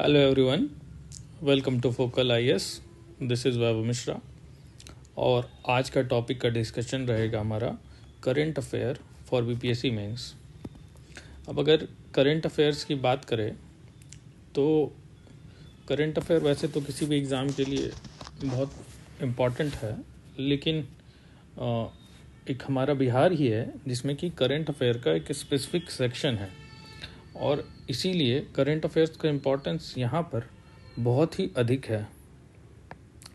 Hello everyone, welcome to focal IAS. This is Vaibhav Mishra और आज का टॉपिक का डिस्कशन रहेगा हमारा current affair for BPSC mains. अब अगर करंट अफेयर्स की बात करें तो करंट अफेयर वैसे तो किसी भी एग्ज़ाम के लिए बहुत इम्पॉर्टेंट है, लेकिन एक हमारा बिहार ही है जिसमें कि करंट अफेयर का एक स्पेसिफिक सेक्शन है और इसीलिए करंट अफेयर्स का इम्पोर्टेंस यहाँ पर बहुत ही अधिक है,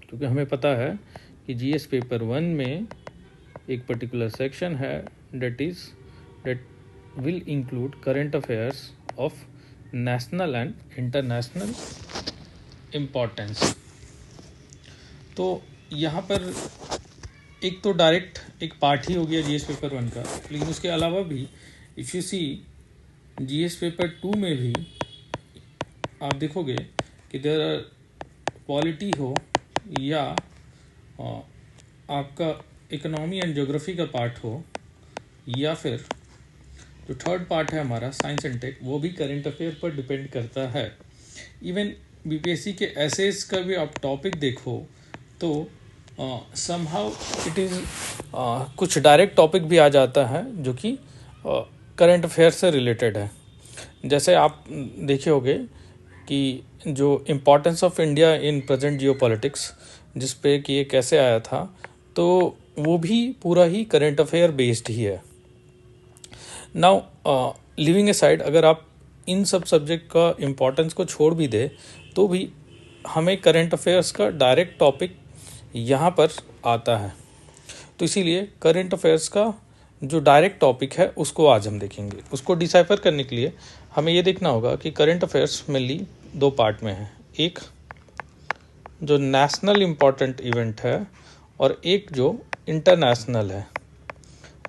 क्योंकि हमें पता है कि जीएस पेपर 1 में एक पर्टिकुलर सेक्शन है that will include current affairs of national and international importance. तो यहाँ पर एक तो डायरेक्ट एक पार्ट ही हो गया जीएस पेपर 1 का, लेकिन उसके अलावा भी if you see GS paper 2 में भी आप देखोगे कि देयर आर पॉलिटी हो या आपका इकोनॉमी एंड ज्योग्राफी का पार्ट हो या फिर जो थर्ड पार्ट है हमारा साइंस एंड टेक, वो भी करंट अफेयर पर डिपेंड करता है। इवन बीपीएससी के एसेस का भी आप टॉपिक देखो तो समहाउ इट इज़ कुछ डायरेक्ट टॉपिक भी आ जाता है जो कि करंट अफेयर से रिलेटेड है। जैसे आप देखे होंगे कि जो importance of India in present geopolitics जिस पे कि ये कैसे आया था, तो वो भी पूरा ही करंट अफेयर बेस्ड ही है। नाउ लिविंग असाइड, अगर आप इन सब सब्जेक्ट का इम्पोर्टेंस को छोड़ भी दे तो भी हमें करंट अफेयर्स का डायरेक्ट टॉपिक यहाँ पर आता है। तो इसीलिए करंट अफेयर्स का जो डायरेक्ट टॉपिक है उसको आज हम देखेंगे। उसको डिसाइफर करने के लिए हमें ये देखना होगा कि करंट अफेयर्स मेनली दो पार्ट में है, एक जो नेशनल इम्पॉर्टेंट इवेंट है और एक जो इंटरनेशनल है।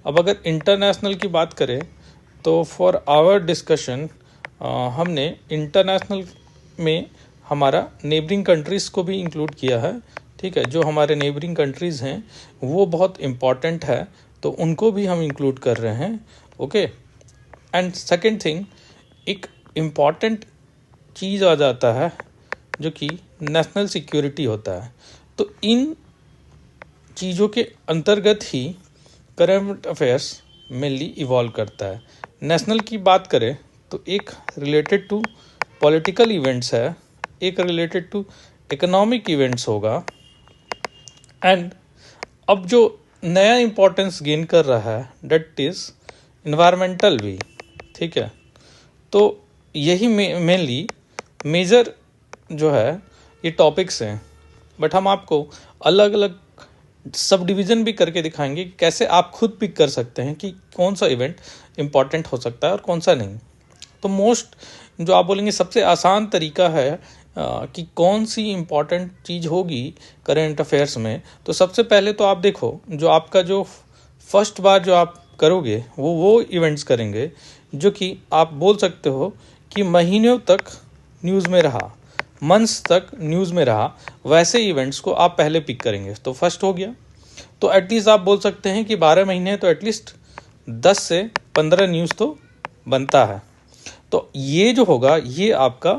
अब अगर इंटरनेशनल की बात करें तो फॉर आवर डिस्कशन हमने इंटरनेशनल में हमारा नेबरिंग कंट्रीज़ को भी इंक्लूड किया है। ठीक है, जो हमारे नेबरिंग कंट्रीज़ हैं वो बहुत इम्पॉर्टेंट है, तो उनको भी हम इंक्लूड कर रहे हैं। ओके, एंड सेकंड थिंग, एक इम्पॉर्टेंट चीज़ आ जाता है जो कि नेशनल सिक्योरिटी होता है। तो इन चीज़ों के अंतर्गत ही करंट अफेयर्स मेनली इवॉल्व करता है। नेशनल की बात करें तो एक रिलेटेड टू पॉलिटिकल इवेंट्स है, एक रिलेटेड टू इकोनॉमिक इवेंट्स होगा, एंड अब जो नया इम्पोर्टेंस गेन कर रहा है डेट इज़ इन्वायरमेंटल भी। ठीक है, तो यही मेनली मेजर जो है ये टॉपिक्स हैं, बट हम आपको अलग अलग सब डिवीज़न भी करके दिखाएंगे कि कैसे आप खुद पिक कर सकते हैं कि कौन सा इवेंट इम्पॉर्टेंट हो सकता है और कौन सा नहीं। तो मोस्ट जो आप बोलेंगे सबसे आसान तरीका है कि कौन सी इम्पॉर्टेंट चीज़ होगी करंट अफेयर्स में। तो सबसे पहले तो आप देखो, जो आपका जो फर्स्ट बार जो आप करोगे वो इवेंट्स करेंगे जो कि आप बोल सकते हो कि महीनों तक न्यूज़ में रहा, मंथ्स तक न्यूज़ में रहा, वैसे इवेंट्स को आप पहले पिक करेंगे। तो फर्स्ट हो गया, तो एटलीस्ट आप बोल सकते हैं कि 12 महीने तो एटलीस्ट 10 से 15 न्यूज़ तो बनता है। तो ये जो होगा ये आपका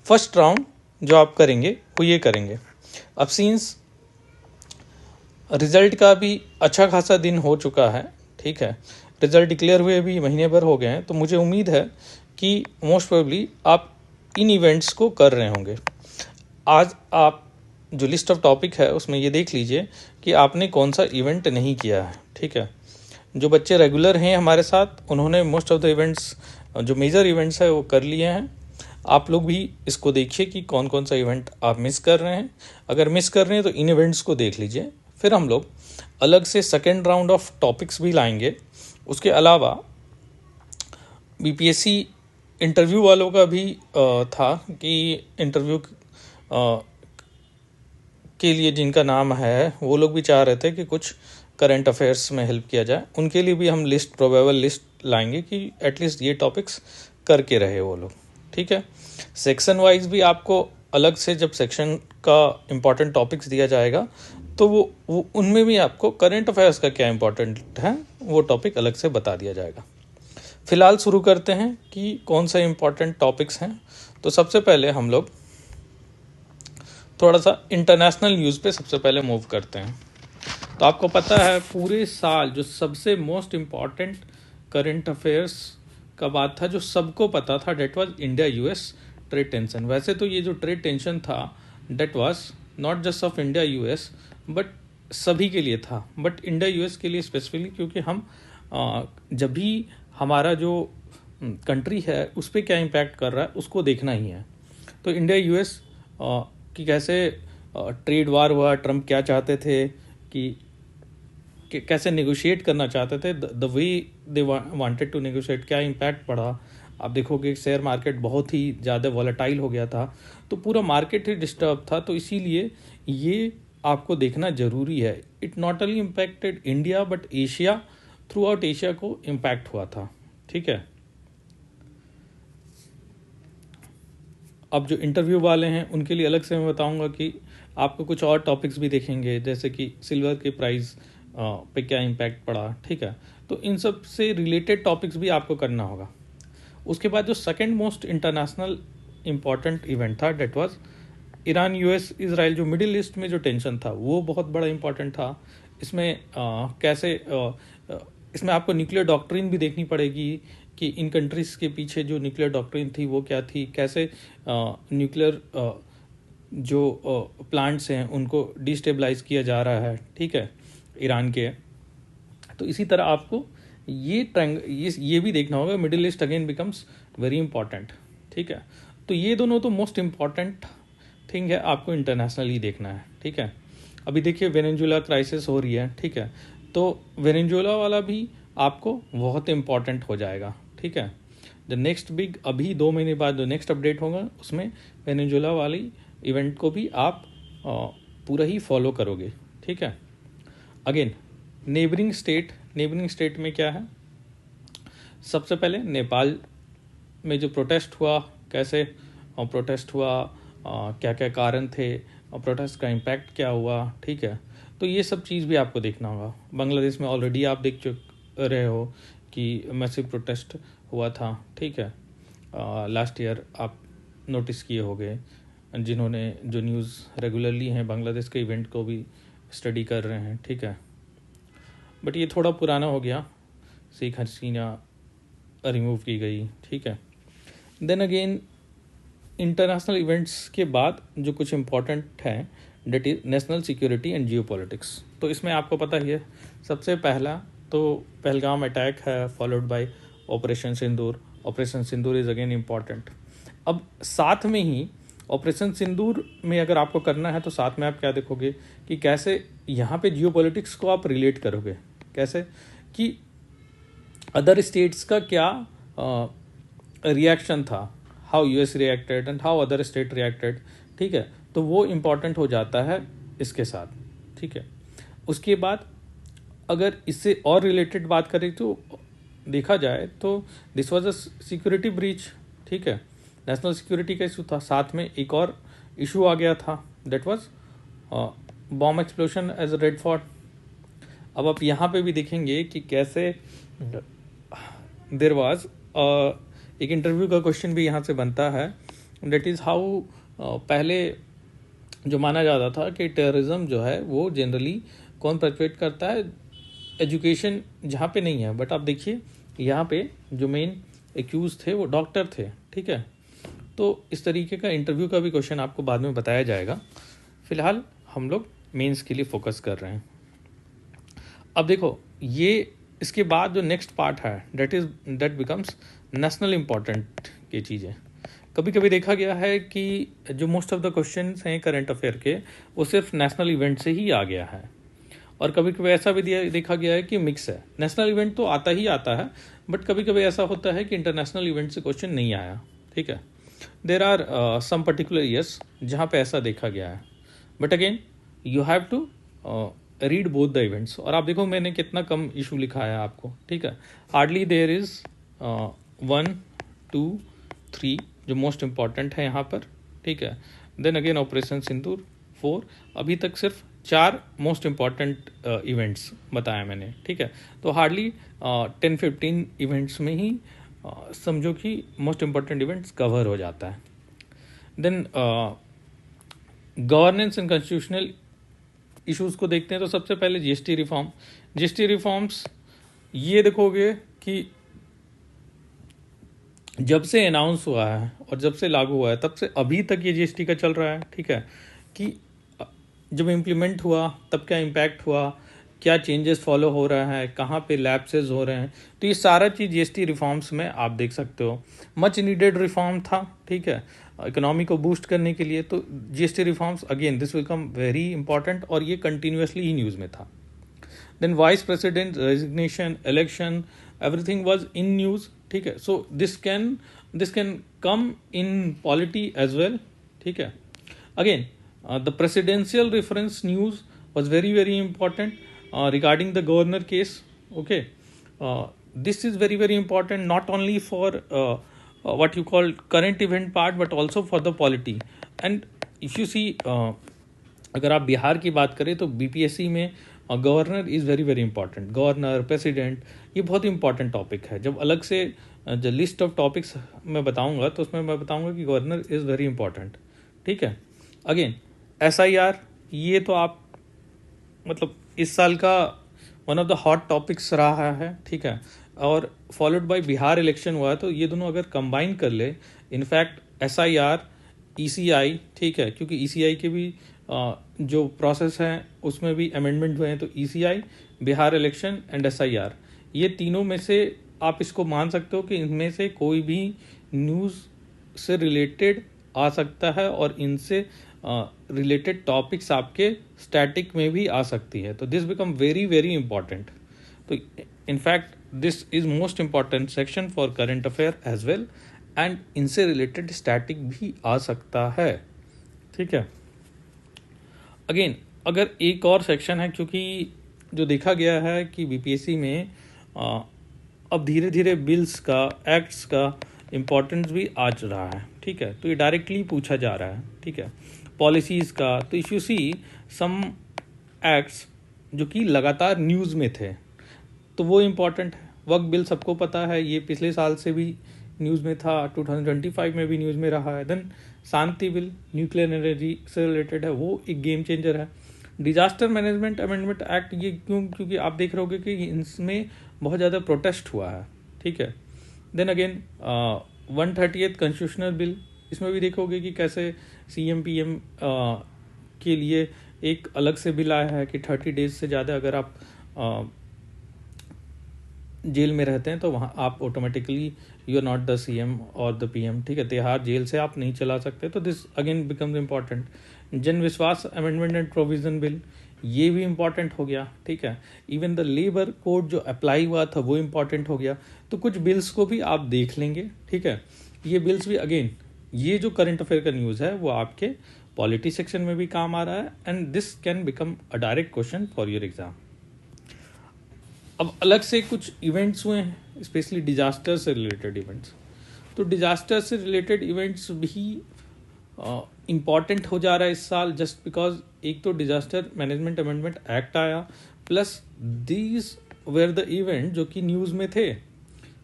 फर्स्ट राउंड जो आप करेंगे वो ये करेंगे। अब सीन्स रिजल्ट का भी अच्छा खासा दिन हो चुका है, ठीक है, रिजल्ट डिक्लेयर हुए भी महीने भर हो गए हैं, तो मुझे उम्मीद है कि मोस्ट प्रोबेबली आप इन इवेंट्स को कर रहे होंगे। आज आप जो लिस्ट ऑफ टॉपिक है उसमें ये देख लीजिए कि आपने कौन सा इवेंट नहीं किया है। ठीक है, जो बच्चे रेगुलर हैं हमारे साथ उन्होंने मोस्ट ऑफ द इवेंट्स जो मेजर इवेंट्स है वो कर लिए हैं। आप लोग भी इसको देखिए कि कौन कौन सा इवेंट आप मिस कर रहे हैं। अगर मिस कर रहे हैं तो इन इवेंट्स को देख लीजिए, फिर हम लोग अलग से सेकेंड राउंड ऑफ टॉपिक्स भी लाएंगे। उसके अलावा बीपीएससी इंटरव्यू वालों का भी था कि इंटरव्यू के लिए जिनका नाम है वो लोग भी चाह रहे थे कि कुछ करंट अफेयर्स में हेल्प किया जाए, उनके लिए भी हम लिस्ट प्रोबेबल लिस्ट लाएंगे कि एटलीस्ट ये टॉपिक्स करके रहे वो लोग। ठीक है, सेक्शन वाइज भी आपको अलग से जब सेक्शन का इम्पॉर्टेंट टॉपिक्स दिया जाएगा तो वो उनमें भी आपको करंट अफेयर्स का क्या इम्पोर्टेंट है वो टॉपिक अलग से बता दिया जाएगा। फिलहाल शुरू करते हैं कि कौन से इम्पॉर्टेंट टॉपिक्स हैं। तो सबसे पहले हम लोग थोड़ा सा इंटरनेशनल न्यूज़ पे सबसे पहले मूव करते हैं। तो आपको पता है पूरे साल जो सबसे मोस्ट इम्पॉर्टेंट करंट अफेयर्स का बात था जो सबको पता था, that was India US trade tension. वैसे तो ये जो ट्रेड टेंशन था that was not just of India US but सभी के लिए था, बट इंडिया यूएस के लिए स्पेसिफिकली, क्योंकि हम जब भी हमारा जो कंट्री है उस पर क्या इम्पैक्ट कर रहा है उसको देखना ही है। तो इंडिया यूएस कि कैसे ट्रेड वार हुआ, ट्रम्प क्या चाहते थे कि कैसे नेगोशिएट करना चाहते थे, the way they wanted to negotiate, क्या इम्पैक्ट पड़ा। आप देखोगे शेयर मार्केट बहुत ही ज़्यादा वॉलेटाइल हो गया था, तो पूरा मार्केट ही डिस्टर्ब था। तो इसीलिए ये आपको देखना ज़रूरी है। It not only impacted India but Asia, through out Asia को इम्पैक्ट हुआ था। ठीक है, अब जो इंटरव्यू वाले हैं उनके लिए अलग से मैं बताऊंगा कि आपको कुछ और टॉपिक्स भी देखेंगे, जैसे कि सिल्वर के प्राइस पे क्या इम्पैक्ट पड़ा। ठीक है, तो इन सब से रिलेटेड टॉपिक्स भी आपको करना होगा। उसके बाद जो second most international important event था that was Iran US Israel, जो मिडिल ईस्ट में जो टेंशन था वो बहुत बड़ा इंपॉर्टेंट था। इसमें इसमें आपको न्यूक्लियर डॉक्ट्रिन भी देखनी पड़ेगी कि इन कंट्रीज़ के पीछे जो न्यूक्लियर डॉक्ट्रिन थी वो क्या थी, कैसे न्यूक्लियर जो प्लांट्स हैं उनको डिस्टेबलाइज किया जा रहा है। ठीक है, ईरान के। तो इसी तरह आपको ये भी देखना होगा। Middle east again becomes very important. ठीक है, तो ये दोनों तो मोस्ट इम्पॉर्टेंट थिंग है, आपको इंटरनेशनली देखना है। ठीक है, अभी देखिए वेनेजुएला क्राइसिस हो रही है। ठीक है, तो वेनेजुएला वाला भी आपको बहुत इम्पॉर्टेंट हो जाएगा। ठीक है, द नेक्स्ट बिग, अभी 2 महीने बाद जो नेक्स्ट अपडेट होगा उसमें वेनेजुएला वाली इवेंट को भी आप पूरा ही फॉलो करोगे। ठीक है, अगेन नेबरिंग स्टेट में क्या है, सबसे पहले नेपाल में जो प्रोटेस्ट हुआ, कैसे प्रोटेस्ट हुआ, क्या क्या कारण थे, प्रोटेस्ट का इम्पैक्ट क्या हुआ। ठीक है, तो ये सब चीज़ भी आपको देखना होगा। बांग्लादेश में ऑलरेडी आप देख रहे हो कि मैसिव प्रोटेस्ट हुआ था। ठीक है, लास्ट ईयर आप नोटिस किए होंगे, जिन्होंने जो न्यूज़ रेगुलरली हैं बांग्लादेश के इवेंट को भी स्टडी कर रहे हैं। ठीक है, बट ये थोड़ा पुराना हो गया, शेख हसीना रिमूव की गई। ठीक है, देन अगेन इंटरनेशनल इवेंट्स के बाद जो कुछ इम्पोर्टेंट हैं that is national security and geopolitics. तो इसमें आपको पता ही है, सबसे पहला तो पहलगाम अटैक है, followed by operation Sindoor. Operation Sindoor is again important. अब साथ में ही ऑपरेशन सिंदूर में अगर आपको करना है तो साथ में आप क्या देखोगे कि कैसे यहाँ पे जियोपॉलिटिक्स को आप रिलेट करोगे, कैसे कि अदर स्टेट्स का क्या रिएक्शन था, how US reacted and how other state reacted. ठीक है, तो वो इम्पॉर्टेंट हो जाता है इसके साथ। ठीक है, उसके बाद अगर इससे और रिलेटेड बात करें तो देखा जाए तो this was a security breach. ठीक है, नेशनल सिक्योरिटी का इशू था, साथ में एक और इशू आ गया था that was bomb explosion as a Red Fort. अब आप यहाँ पे भी देखेंगे कि कैसे देर वाज एक इंटरव्यू का क्वेश्चन भी यहाँ से बनता है, दैट इज़ हाउ पहले जो माना जाता था कि टेररिज्म जो है वो जनरली कौन परपेट्रेट करता है, एजुकेशन जहाँ पे नहीं है। बट आप देखिए यहाँ पे जो मेन एक्यूज थे वो डॉक्टर थे। ठीक है, तो इस तरीके का इंटरव्यू का भी क्वेश्चन आपको बाद में बताया जाएगा। फिलहाल हम लोग मेंस के लिए फोकस कर रहे हैं। अब देखो ये इसके बाद जो नेक्स्ट पार्ट है डेट बिकम्स नेशनल इम्पॉर्टेंट की चीज़ें। कभी कभी देखा गया है कि जो मोस्ट ऑफ द क्वेश्चंस हैं करंट अफेयर के वो सिर्फ नेशनल इवेंट से ही आ गया है, और कभी कभी ऐसा भी देखा गया है कि मिक्स है। नेशनल इवेंट तो आता ही आता है, बट कभी कभी ऐसा होता है कि इंटरनेशनल इवेंट से क्वेश्चन नहीं आया। ठीक है, there are some particular years जहाँ पे ऐसा देखा गया है, but again you have to read both the events. और आप देखो मैंने कितना कम इशू लिखा है आपको। ठीक है, हार्डली देयर इज 1 2 3 जो मोस्ट इम्पॉर्टेंट है यहाँ पर। ठीक है, देन अगेन ऑपरेशन सिंदूर 4। अभी तक सिर्फ 4 मोस्ट इम्पॉर्टेंट इवेंट्स बताया मैंने। ठीक है, तो हार्डली 10-15 इवेंट्स में ही समझो कि मोस्ट इम्पॉर्टेंट इवेंट्स कवर हो जाता है। Then governance and constitutional issues को देखते हैं तो सबसे पहले जीएसटी रिफॉर्म्स ये देखोगे कि जब से अनाउंस हुआ है और जब से लागू हुआ है तब से अभी तक ये जीएसटी का चल रहा है, ठीक है, कि जब इम्प्लीमेंट हुआ तब क्या इम्पैक्ट हुआ, क्या चेंजेस फॉलो हो रहा है, कहाँ पे लैप्सेस हो रहे हैं, तो ये सारा चीज़ जीएसटी रिफॉर्म्स में आप देख सकते हो। मच नीडेड रिफॉर्म था, ठीक है, इकोनॉमी को बूस्ट करने के लिए। तो GST reforms again this will come very important और ये कंटिन्यूसली ही न्यूज़ में था। Then vice president resignation, election, everything was in news, ठीक है। So this can come in polity as well, ठीक है। Again the presidential reference news was very important regarding the governor case, okay. This is very important not only for what you call current event part but also for the polity. And if you see अगर आप बिहार की बात करें तो BPSC में governor is very important. Governor, president, ये बहुत important topic है। जब अलग से जो लिस्ट ऑफ टॉपिक्स मैं बताऊंगा तो उसमें मैं बताऊंगा कि गवर्नर इज़ वेरी इंपॉर्टेंट, ठीक है। अगेन एसआईआर, ये तो आप मतलब इस साल का one of the hot topics रहा है, ठीक है। और फॉलोड बाय बिहार इलेक्शन हुआ, तो ये दोनों अगर कंबाइन कर ले, इनफैक्ट एसआईआर, ईसीआई, ठीक है, क्योंकि ईसीआई के भी जो प्रोसेस हैं उसमें भी अमेंडमेंट हुए हैं। तो ECI, Bihar election and SIR, ये तीनों में से आप इसको मान सकते हो कि इनमें से कोई भी न्यूज़ से रिलेटेड आ सकता है और इनसे रिलेटेड टॉपिक्स आपके स्टैटिक में भी आ सकती है। तो दिस बिकम वेरी इंपॉर्टेंट। तो in fact this is most important section for current affair as well, and इनसे रिलेटेड स्टैटिक भी आ सकता है, ठीक है। अगेन अगर एक और सेक्शन है, क्योंकि जो देखा गया है कि बीपीएससी में अब धीरे धीरे बिल्स का, एक्ट्स का इम्पोर्टेंस भी आ रहा है, ठीक है। तो ये डायरेक्टली पूछा जा रहा है, ठीक है। पॉलिसीज़ का, तो if you see some acts जो कि लगातार न्यूज़ में थे तो वो इम्पॉर्टेंट है। वक्त बिल सबको पता है, ये पिछले साल से भी न्यूज़ में था, 2025 में भी न्यूज़ में रहा है। देन शांति बिल, न्यूक्लियर एनर्जी से रिलेटेड है, वो एक गेम चेंजर है। डिजास्टर मैनेजमेंट अमेंडमेंट एक्ट, ये क्योंकि आप देख रहे होगे कि इसमें बहुत ज़्यादा प्रोटेस्ट हुआ है, ठीक है। Then again 130th constitutional bill, इसमें भी देखोगे कि कैसे सीएम पीएम के लिए एक अलग से बिल आया है कि 30 डेज से ज़्यादा अगर आप जेल में रहते हैं तो वहाँ आप automatically you are not the CM और द पीएम, ठीक है। तिहाड़ जेल से आप नहीं चला सकते। तो दिस अगेन बिकम्स इम्पॉर्टेंट। जन विश्वास अमेंडमेंट एंड प्रोविजन बिल, ये भी इम्पॉर्टेंट हो गया, ठीक है। इवन द लेबर कोड जो अप्लाई हुआ था वो इम्पॉर्टेंट हो गया। तो कुछ बिल्स को भी आप देख लेंगे, ठीक है। ये बिल्स भी अगेन, ये जो करंट अफेयर का न्यूज़ है वो आपके पॉलिटी सेक्शन में भी काम आ रहा है, and this can become a direct question for your exam. अब अलग से कुछ इवेंट्स हुए हैं, स्पेशली डिजास्टर से रिलेटेड इवेंट्स। तो डिजास्टर से रिलेटेड इवेंट्स भी इम्पॉर्टेंट हो जा रहा है इस साल, जस्ट बिकॉज एक तो डिजास्टर मैनेजमेंट अमेंडमेंट एक्ट आया, plus these where the event जो कि न्यूज़ में थे।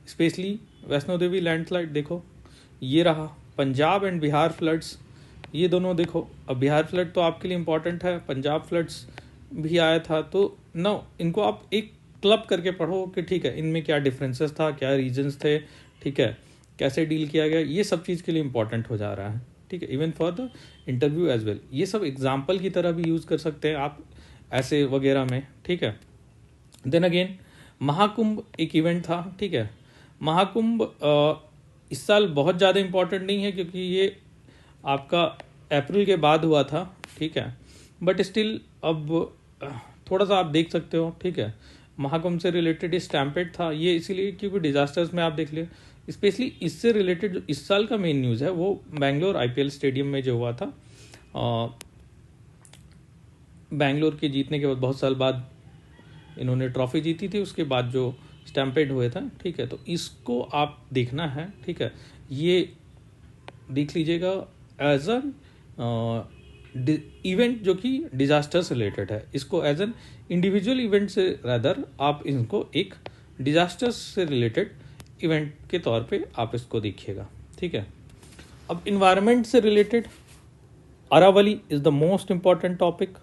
स्पेशली वैष्णो देवी लैंडस्लाइड देखो, ये रहा। पंजाब एंड बिहार फ्लड्स, ये दोनों देखो। अब बिहार फ्लड तो आपके लिए इम्पॉर्टेंट है, पंजाब फ्लड्स भी आया था। तो नो, इनको आप एक क्लब करके पढ़ो कि ठीक है इनमें क्या डिफरेंसेस था, क्या रीजंस थे, ठीक है, कैसे डील किया गया, ये सब चीज़ के लिए इम्पॉर्टेंट हो जा रहा है, ठीक है। Even for the interview as well, ये सब एग्जाम्पल की तरह भी यूज़ कर सकते हैं आप ऐसे वगैरह में, ठीक है। देन अगेन महाकुंभ एक इवेंट था, ठीक है। महाकुंभ इस साल बहुत ज़्यादा इम्पॉर्टेंट नहीं है क्योंकि ये आपका अप्रैल के बाद हुआ था, ठीक है। बट स्टिल अब थोड़ा सा आप देख सकते हो, ठीक है। महाकुंभ से रिलेटेड स्टैम्पेड था, ये इसीलिए क्योंकि डिजास्टर्स में आप देख लिए। स्पेशली इससे रिलेटेड जो इस साल का मेन न्यूज़ है वो बेंगलोर आईपीएल स्टेडियम में जो हुआ था, बेंगलोर के जीतने के बाद बहुत साल बाद इन्होंने ट्रॉफी जीती थी, उसके बाद जो स्टैम्पेड हुए था, ठीक है। तो इसको आप देखना है, ठीक है। ये देख लीजिएगा एज एन इवेंट जो कि डिजास्टर से रिलेटेड है। इसको एज एन इंडिविजुअल इवेंट से रैदर आप इनको एक डिजास्टर से रिलेटेड इवेंट के तौर पे आप इसको देखिएगा, ठीक है। अब इन्वायरमेंट से related Aravalli is the most important topic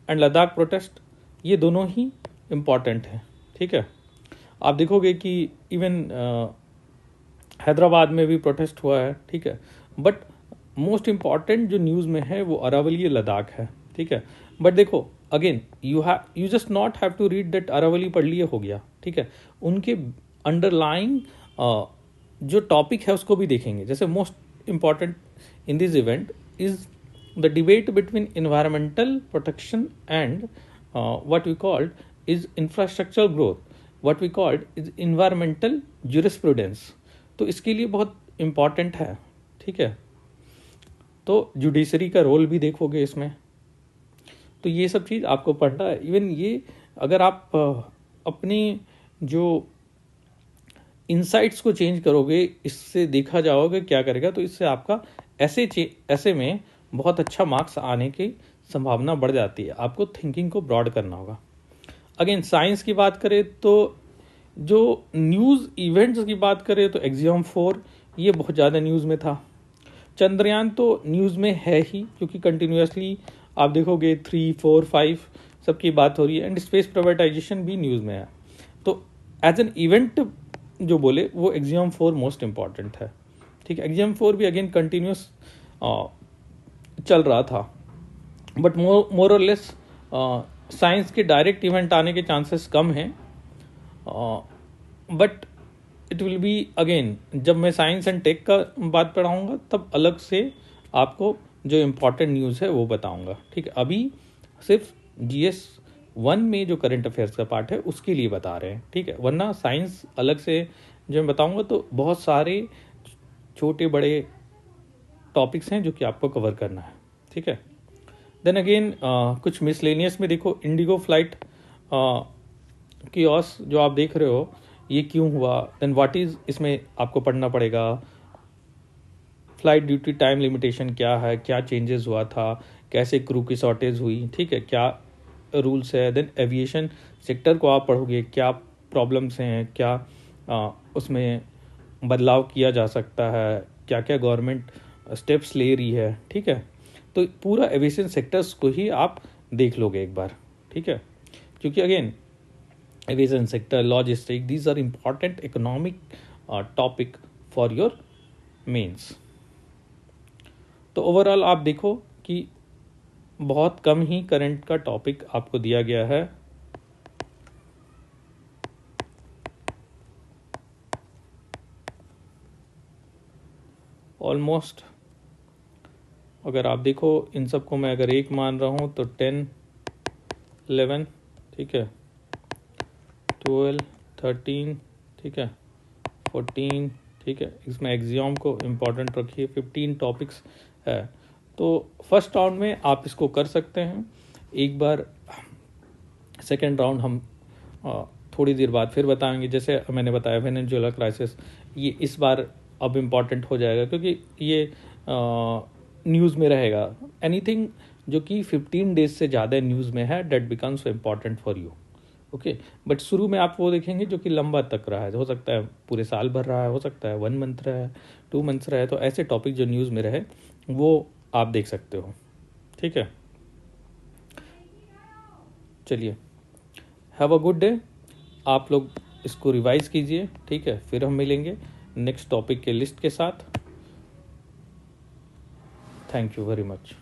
and Ladakh protest, ये दोनों ही इम्पॉर्टेंट हैं। ठीक है, आप देखोगे कि इवन हैदराबाद में भी प्रोटेस्ट हुआ है। ठीक है, बट मोस्ट इम्पॉर्टेंट जो न्यूज़ में है वो अरावली लद्दाख है। ठीक है, बट देखो again you just not have to read that Aravalli पढ़ लिए हो गया। ठीक है, उनके अंडरलाइंग जो टॉपिक है उसको भी देखेंगे। जैसे most important in this event is the debate between environmental protection and what we called is infrastructural growth, what we called is environmental jurisprudence। तो इसके लिए बहुत इम्पॉर्टेंट है। ठीक है, तो जुडिशरी का रोल भी देखोगे इसमें, तो ये सब चीज़ आपको पढ़ना है। इवन ये अगर आप अपनी जो इंसाइट्स को चेंज करोगे, इससे देखा जाओगे क्या करेगा, तो इससे आपका ऐसे में बहुत अच्छा मार्क्स आने की संभावना बढ़ जाती है। आपको थिंकिंग को ब्रॉड करना होगा। अगेन साइंस की बात करें तो जो न्यूज़ इवेंट्स की बात करें तो एक्सियम 4 ये बहुत ज़्यादा न्यूज़ में था। चंद्रयान तो न्यूज़ में है ही, क्योंकि कंटिन्यूसली आप देखोगे 3, 4, 5 सबकी बात हो रही है, एंड स्पेस प्राइवेटाइजेशन भी न्यूज़ में है। तो एज एन इवेंट जो बोले वो एक्सियम 4 मोस्ट इम्पॉर्टेंट है। ठीक है, एक्सियम 4 भी अगेन कंटिन्यूस चल रहा था, बट मोर और लेस साइंस के डायरेक्ट इवेंट आने के चांसेस कम हैं। But it will be again, जब मैं साइंस एंड टेक का बात पढ़ाऊँगा तब अलग से आपको जो इम्पोर्टेंट न्यूज़ है वो बताऊँगा। ठीक है, अभी सिर्फ GS1 में जो करंट अफेयर्स का पार्ट है उसके लिए बता रहे हैं। ठीक है, वरना साइंस अलग से जो मैं बताऊँगा तो बहुत सारे छोटे बड़े टॉपिक्स हैं जो कि आपको कवर करना है। ठीक है, देन अगेन कुछ मिसलेनियस में देखो, इंडिगो फ्लाइट कियोस जो आप देख रहे हो ये क्यों हुआ, देन व्हाट इज, इसमें आपको पढ़ना पड़ेगा। फ्लाइट ड्यूटी टाइम लिमिटेशन क्या है, क्या चेंजेस हुआ था, कैसे क्रू की शॉर्टेज हुई। ठीक है, क्या रूल्स है। देन एविएशन सेक्टर को आप पढ़ोगे, क्या प्रॉब्लम्स हैं, क्या उसमें बदलाव किया जा सकता है, क्या क्या गवर्नमेंट स्टेप्स ले रही है। ठीक है, तो पूरा एविएशन सेक्टर्स को ही आप देख लोगे एक बार। ठीक है, क्योंकि again aviation sector, logistic, these are important economic topic for your mains. तो ओवरऑल आप देखो कि बहुत कम ही करंट का टॉपिक आपको दिया गया है। ऑलमोस्ट अगर आप देखो इन सबको मैं अगर एक मान रहा हूँ तो 10, 11, ठीक है, 12, 13, ठीक है, 14, ठीक है, इसमें एग्जाम को इम्पोर्टेंट रखिए। 15 टॉपिक्स है, तो फर्स्ट राउंड में आप इसको कर सकते हैं। एक बार सेकेंड राउंड हम थोड़ी देर बाद फिर बताएंगे। जैसे मैंने बताया वेनेजुएला क्राइसिस, ये इस बार अब इम्पॉर्टेंट हो जाएगा क्योंकि ये न्यूज़ में रहेगा। एनीथिंग जो कि 15 डेज से ज़्यादा न्यूज़ में है that becomes important for you. Okay, but शुरू में आप वो देखेंगे जो कि लंबा तक रहा है, हो सकता है पूरे साल भर रहा है, हो सकता है 1 मंथ रहा है, 2 मंथ्स रहा है, तो ऐसे टॉपिक जो न्यूज़ में रहे वो आप देख सकते हो। ठीक है, चलिए, हैव अ गुड डे। आप लोग इसको रिवाइज कीजिए। ठीक है, फिर हम मिलेंगे नेक्स्ट टॉपिक के लिस्ट के साथ। Thank you very much.